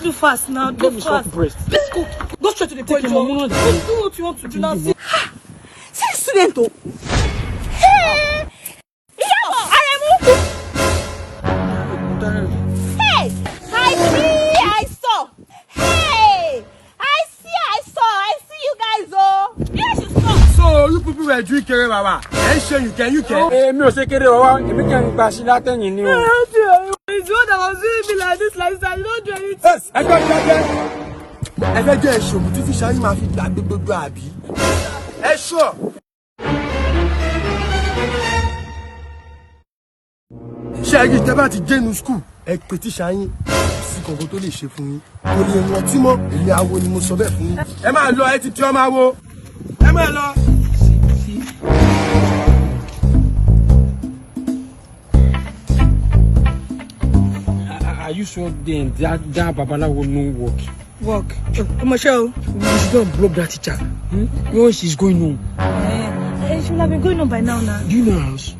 do fast now. Do fast. Let's go. Go straight to the point. Do what you want to do now. See student. Hey! Yo! Hey! I saw. Hey! I see you guys, oh. Yes, you saw. So you people were drinking, Baba. You can. Hey, me say kere Baba. Me can pass that thing in you. It's what I was doing me like this, like I don't do anything. Yes, I got that. I got that show. But if you shine my feet, that big baby. Hey, sure. Ṣé tẹ́ bá ti dé nu school ẹ pètí ṣáyín sí kankan tó lè ṣe fún yín kò lè rántí mọ́ èmi awo ni mo sọ bẹ́ẹ̀ fún yín ẹ máa lọ ẹ ti tí ọmọ awo ẹ máa lọ. Are you sure then that Babalawo no work? Work. Michelle. We should go and block that teacher. Where she's going home? She will have been going on by now. Do you know her house?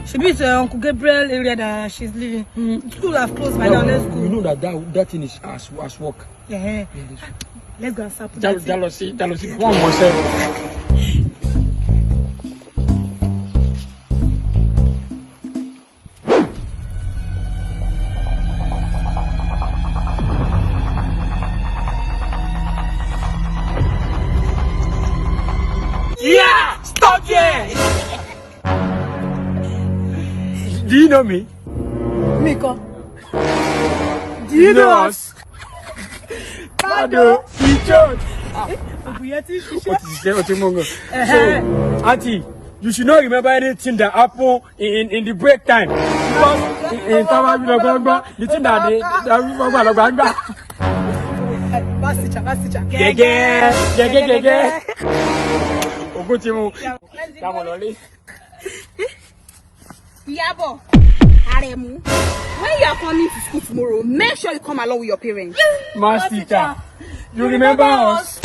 She be Uncle Gabriel area that she's living. School have closed by now. Let's go. You know that thing is as work. Yeah. Let's go and start. Jealousy. One more second. Yeah! Stop there! Do you know me? Miko. Do you know us? Pado, teacher. So, Auntie, you should not remember anything that happened in the break time. Because in Tawabila, the thing that Yabo, Aremu, when you are coming to school tomorrow, make sure you come along with your parents. Master teacher, you remember us?